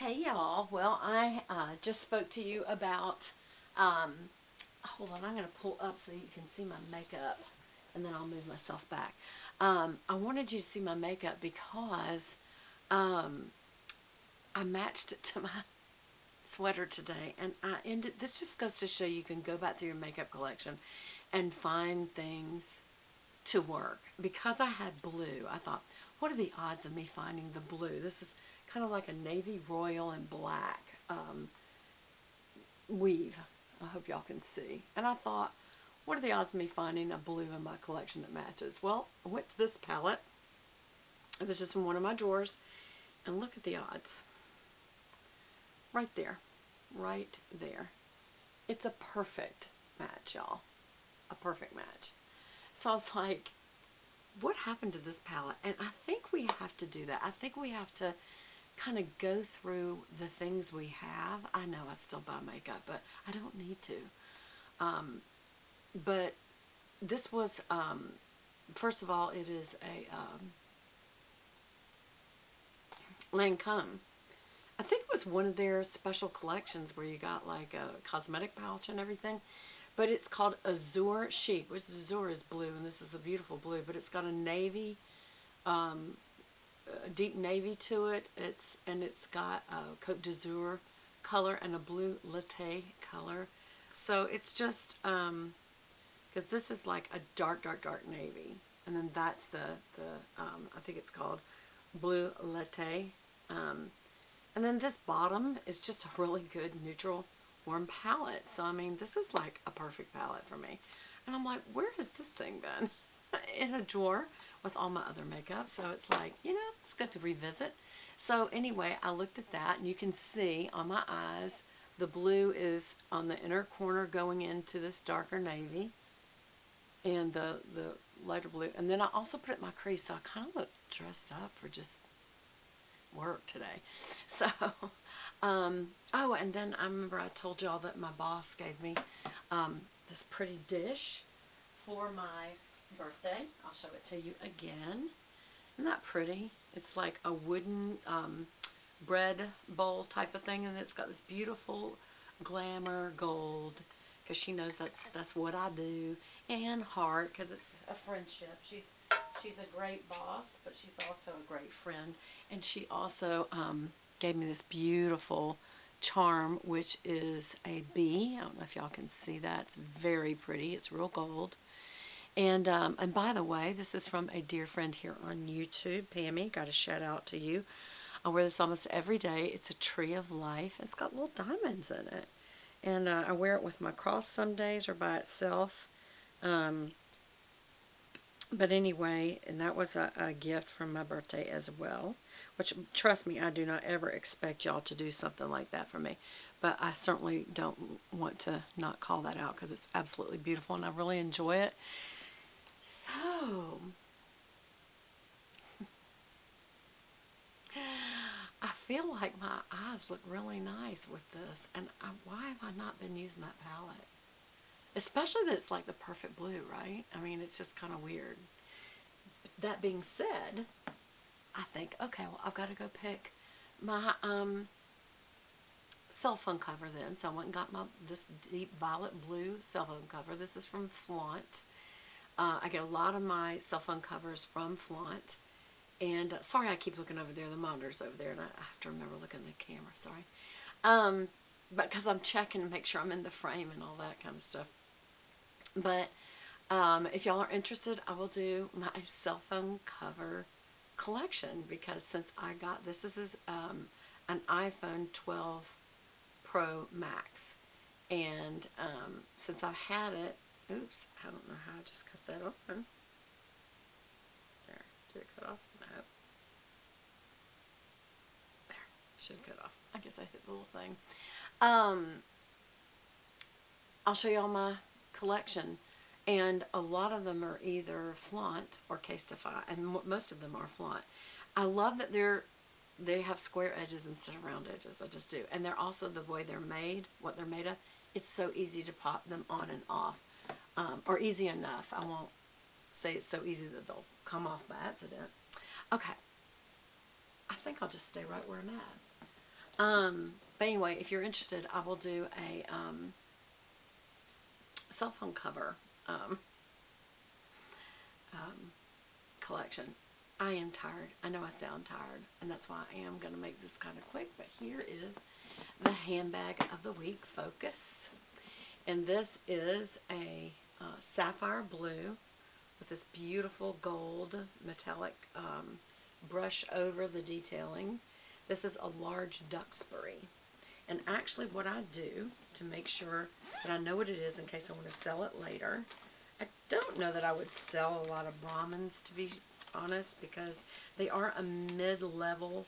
Hey y'all, well I just spoke to you about, um, hold on, I'm going to pull up so you can see my makeup and then I'll move myself back. I wanted you to see my makeup because um, I matched it to my sweater today, and this just goes to show you can go back through your makeup collection and find things to work. Because I had blue, I thought, what are the odds of me finding the blue? This is kind of like a navy royal and black weave. I hope y'all can see. And I thought, what are the odds of me finding a blue in my collection that matches? Well, I went to this palette. It was just in one of my drawers. And look at the odds. Right there. Right there. It's a perfect match, y'all. A perfect match. So I was like, what happened to this palette? And I think we have to do that. I think we have to kind of go through the things we have. I know I still buy makeup, but I don't need to. But this was, first of all, it is a Lancome. I think it was one of their special collections where you got like a cosmetic pouch and everything. But it's called Azure Chic, which Azure is blue, and this is a beautiful blue. But it's got a navy, a deep navy to it. It's got a Côte d'Azur color and a blue latte color. So it's just because this is like a dark navy, and then that's the I think it's called blue latte. And then this bottom is just a really good neutral warm palette. So I mean, this is like a perfect palette for me. And I'm like, where has this thing been? In a drawer with all my other makeup. So it's like, it's good to revisit. So anyway, I looked at that, and you can see on my eyes, the blue is on the inner corner going into this darker navy, and the lighter blue. And then I also put it in my crease, so I kind of look dressed up for just work today. So, oh, and then I remember I told y'all that my boss gave me this pretty dish for my birthday. I'll show it to you again. Isn't that pretty? It's like a wooden bread bowl type of thing, and it's got this beautiful glamour gold, because she knows that's what I do, and heart, because it's a friendship. She's a great boss, but she's also a great friend, and she also gave me this beautiful charm, which is a bee. I don't know if y'all can see that. It's very pretty. It's real gold. And by the way, this is from a dear friend here on YouTube, Pammy. Got a shout out to you. I wear this almost every day. It's a tree of life. It's got little diamonds in it. And I wear it with my cross some days or by itself. But anyway, and that was a gift from my birthday as well. Which, trust me, I do not ever expect y'all to do something like that for me. But I certainly don't want to not call that out, because it's absolutely beautiful and I really enjoy it. So, I feel like my eyes look really nice with this. And why have I not been using that palette? Especially that it's like the perfect blue, right? I mean, it's just kind of weird. That being said, I think, okay, well, I've got to go pick my cell phone cover then. So I went and got this deep violet blue cell phone cover. This is from Flaunt. I get a lot of my cell phone covers from Flaunt. And sorry, I keep looking over there. The monitor's over there, and I have to remember looking at the camera. Sorry. But because I'm checking to make sure I'm in the frame and all that kind of stuff. But if y'all are interested, I will do my cell phone cover collection, because since I got this is an iPhone 12 Pro Max. And since I've had it, oops, I don't know how I just cut that open. There, did it cut off? No. There, should cut off. I guess I hit the little thing. I'll show you all my collection, and a lot of them are either Flaunt or Casetify, and most of them are Flaunt. I love that they have square edges instead of round edges. I just do. And they're also, the way they're made, what they're made of, it's so easy to pop them on and off. Or easy enough. I won't say it's so easy that they'll come off by accident. Okay. I think I'll just stay right where I'm at. But anyway, if you're interested, I will do a cell phone cover um, collection. I am tired. I know I sound tired, and that's why I am going to make this kind of quick. But here is the handbag of the week focus. And this is a sapphire blue with this beautiful gold metallic brush over the detailing. This is a large Duxbury. And actually what I do to make sure that I know what it is in case I want to sell it later, I don't know that I would sell a lot of Brahmins, to be honest, because they are a mid-level,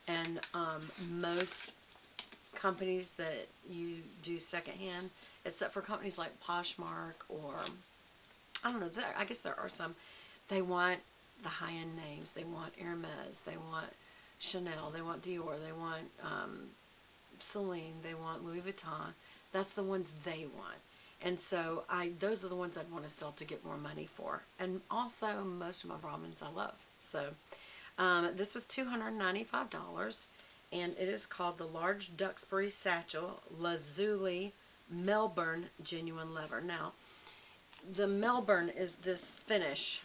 and most companies that you do secondhand, except for companies like Poshmark or, I don't know, I guess there are some, they want the high-end names. They want Hermes, they want Chanel, they want Dior, they want Celine, they want Louis Vuitton. That's the ones they want. And so those are the ones I'd want to sell to get more money for. And also most of my Brahmins I love. So this was $295, and it is called the Large Duxbury Satchel Lazuli Melbourne Genuine Leather. Now, the Melbourne is this finish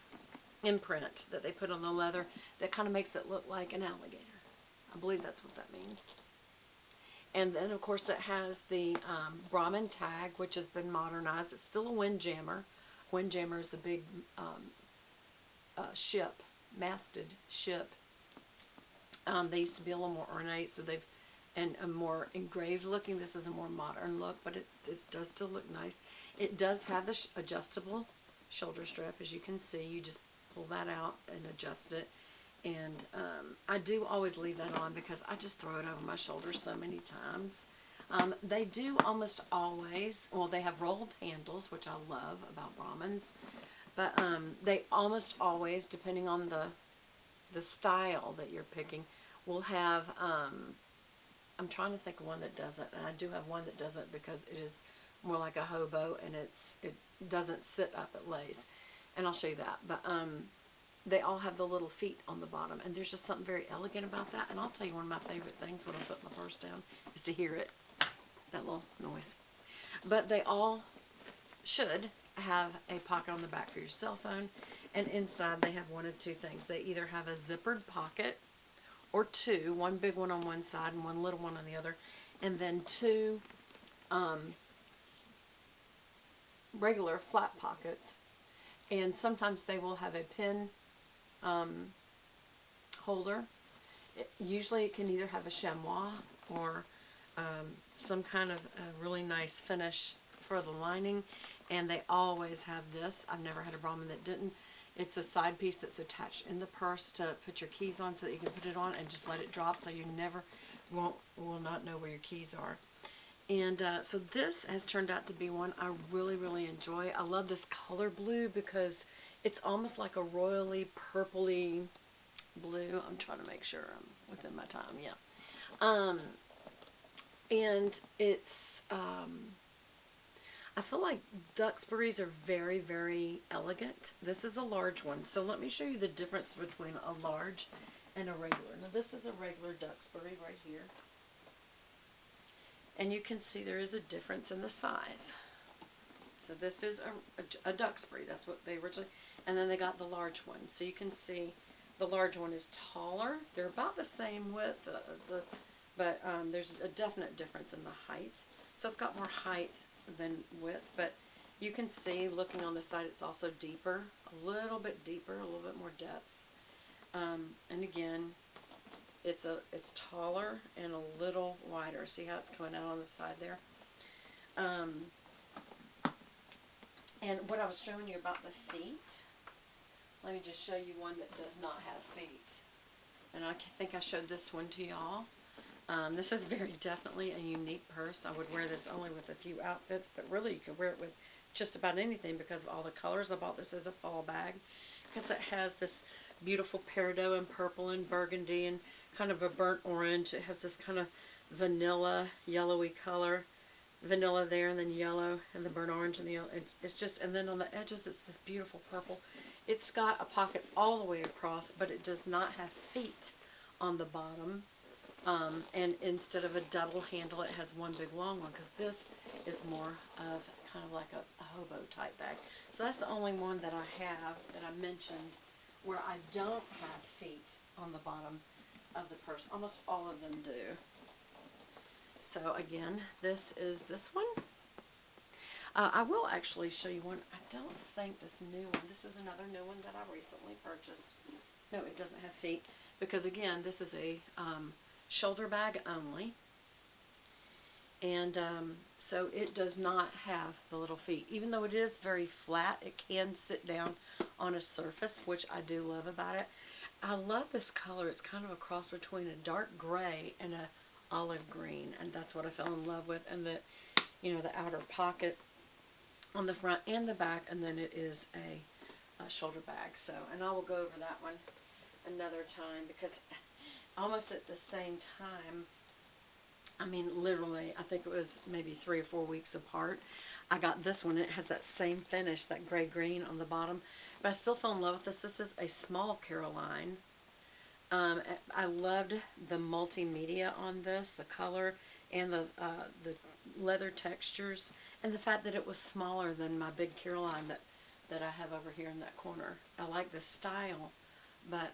imprint that they put on the leather that kind of makes it look like an alligator. I believe that's what that means. And then, of course, it has the Brahmin tag, which has been modernized. It's still a windjammer. Windjammer is a big ship, masted ship. They used to be a little more ornate, so they've, and a more engraved looking. This is a more modern look, but it does still look nice. It does have the adjustable shoulder strap, as you can see. You just pull that out and adjust it. And I do always leave that on because I just throw it over my shoulders so many times. They do almost always, well, they have rolled handles, which I love about Brahmins. But they almost always, depending on the style that you're picking, will have, I'm trying to think of one that doesn't. And I do have one that doesn't because it is more like a hobo, and it doesn't sit up, it lays. And I'll show you that. But they all have the little feet on the bottom, and there's just something very elegant about that. And I'll tell you, one of my favorite things when I put my purse down is to hear it, that little noise. But they all should have a pocket on the back for your cell phone, and inside they have one of two things. They either have a zippered pocket or two, one big one on one side and one little one on the other, and then two regular flat pockets. And sometimes they will have a pen holder. Usually it can either have a chamois or some kind of a really nice finish for the lining, and they always have this. I've never had a Brahmin that didn't. It's a side piece that's attached in the purse to put your keys on, so that you can put it on and just let it drop, so you never will not know where your keys are. And so this has turned out to be one I really, really enjoy. I love this color blue because it's almost like a royally purpley blue. I'm trying to make sure I'm within my time, yeah. And it's, I feel like Duxbury's are very, very elegant. This is a large one. So let me show you the difference between a large and a regular. Now this is a regular Duxbury right here. And you can see there is a difference in the size. So this is a Duxbury. That's what they originally, and then they got the large one. So you can see the large one is taller. They're about the same width, but there's a definite difference in the height. So it's got more height than width, but you can see looking on the side it's also deeper, a little bit deeper, a little bit more depth. And again, it's taller and a little wider. See how it's coming out on the side there? And what I was showing you about the feet, let me just show you one that does not have feet. And I think I showed this one to y'all. This is very definitely a unique purse. I would wear this only with a few outfits, but really you could wear it with just about anything because of all the colors. I bought this as a fall bag because it has this beautiful peridot and purple and burgundy and kind of a burnt orange. It has this kind of vanilla yellowy color, vanilla there, and then yellow and the burnt orange and the yellow. It's just, and then on the edges it's this beautiful purple. It's got a pocket all the way across, but it does not have feet on the bottom. And instead of a double handle, it has one big long one, because this is more of kind of like a hobo type bag. So that's the only one that I have that I mentioned where I don't have feet on the bottom of the purse. Almost all of them do. So again, this is this one. I will actually show you one. I don't think this new one, this is another new one that I recently purchased. No, it doesn't have feet, because again, this is a shoulder bag only. And so it does not have the little feet. Even though it is very flat, it can sit down on a surface, which I do love about it. I love this color. It's kind of a cross between a dark gray and a olive green, and that's what I fell in love with. And the, you know, the outer pocket on the front and the back, and then it is a shoulder bag. So, and I will go over that one another time, because almost at the same time, I mean, literally, I think it was maybe 3 or 4 weeks apart, I got this one. It has that same finish, that gray-green on the bottom, but I still fell in love with this. This is a small Caroline. I loved the multimedia on this, the color and the leather textures, and the fact that it was smaller than my big Caroline that I have over here in that corner. I like the style, but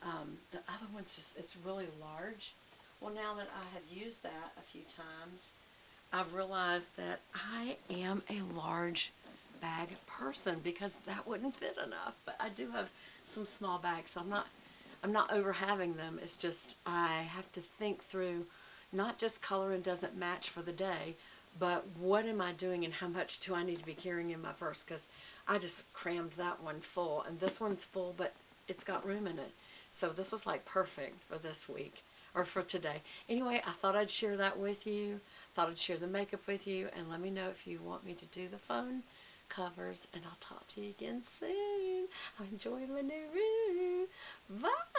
the other one's just, it's really large. Well, now that I have used that a few times, I've realized that I am a large bag person, because that wouldn't fit enough. But I do have some small bags, so I'm not over having them. It's just I have to think through, not just color and doesn't match for the day, but what am I doing and how much do I need to be carrying in my purse, because I just crammed that one full, and this one's full, but it's got room in it. So this was like perfect for this week, or for today. Anyway, I thought I'd share that with you. Thought I'd share the makeup with you, and let me know if you want me to do the phone covers, and I'll talk to you again soon. I'm enjoying my new room. Bye!